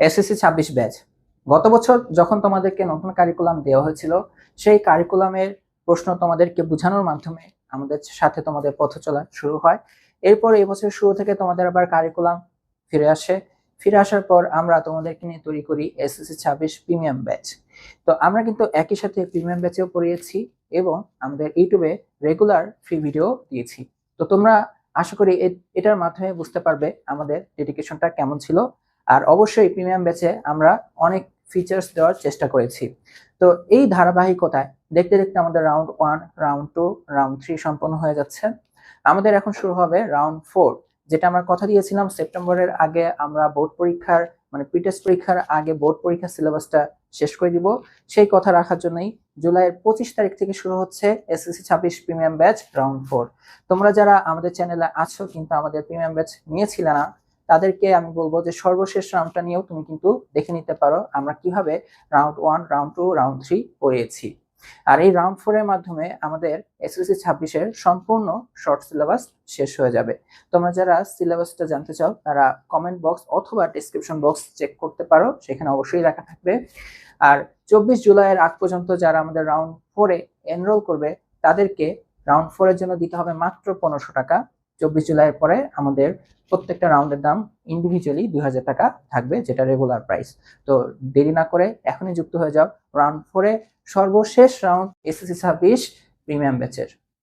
SSC 26 batch. গত বছর যখন তোমাদেরকে নতুন কারিকুলাম দেওয়া হয়েছিল, সেই কারিকুলামের প্রশ্ন তোমাদেরকে বোঝানোর মাধ্যমে আমাদের সাথে তোমাদের পথ চলা শুরু হয়। এরপর এই বছরের শুরু থেকে তোমাদের আবার কারিকুলাম ফিরে আসে। ফিরে আসার পর আমরা তোমাদেরকে নিয়ে তৈরি করি এসএসসি 26 প্রিমিয়াম ব্যাচ। তো আমরা কিন্তু একই সাথে প্রিমিয়াম ব্যাচেও পড়িয়েছি এবং আমাদের ইউটিউবে রেগুলার ফ্রি ভিডিও দিয়েছি। তো তোমরা আশা করি এটার মাধ্যমে বুঝতে পারবে আমাদের ডেডিকেশনটা কেমন ছিল। আর অবশ্যই প্রিমিয়াম ব্যাচে আমরা অনেক ফিচার্স দেওয়ার চেষ্টা করেছি। তো এই ধারাবাহিকতায় দেখতে দেখতে আমাদের রাউন্ড 1, রাউন্ড 2, রাউন্ড 3 সম্পন্ন হয়ে যাচ্ছে। আমাদের এখন শুরু হবে রাউন্ড 4, যেটা আমরা কথা দিয়েছিলাম সেপ্টেম্বরের আগে আমরা বোর্ড পরীক্ষার মানে প্রি-টেস্ট পরীক্ষার আগে বোর্ড পরীক্ষার সিলেবাসটা শেষ করে দিব। সেই কথা রাখার জন্যই জুলাইয়ের 25 তারিখ থেকে শুরু হচ্ছে এসএসসি 26 প্রিমিয়াম ব্যাচ রাউন্ড 4। তোমরা যারা আমাদের চ্যানেলে আছো কিন্তু আমাদের প্রিমিয়াম ব্যাচ নিয়েছিলে না, তাদেরকে আমি বলবো যে সর্বশেষ রাউন্ডটা নিয়েও তুমি কিন্তু দেখে নিতে পারো আমরা কিভাবে রাউন্ড 1, রাউন্ড 2, রাউন্ড 3 পড়িয়েছি। আর এই রাউন্ড 4 এর মাধ্যমে আমাদের এসএসসি 26 এর সম্পূর্ণ শর্ট সিলেবাস শেষ হয়ে যাবে। তোমরা যারা সিলেবাসটা জানতে চাও তারা কমেন্ট বক্স অথবা ডেসক্রিপশন বক্স চেক করতে পারো, সেখানে অবশ্যই লেখা থাকবে। আর 24 জুলাইয়ের আগ পর্যন্ত যারা আমাদের রাউন্ড 4 এ এনরোল করবে তাদেরকে রাউন্ড 4 এর জন্য দিতে হবে মাত্র 1500 টাকা। 24 জুলাইয়ের পরে আমাদের প্রত্যেকটা রাউন্ডের দাম ইন্ডিভিজুয়ালি 2000 টাকা থাকবে, যেটা রেগুলার প্রাইস। তো দেরি না করে এখনই যুক্ত হয়ে যাও রাউন্ড 4 এ সর্বশেষ রাউন্ড এসএসসি 26 প্রিমিয়াম ব্যাচের।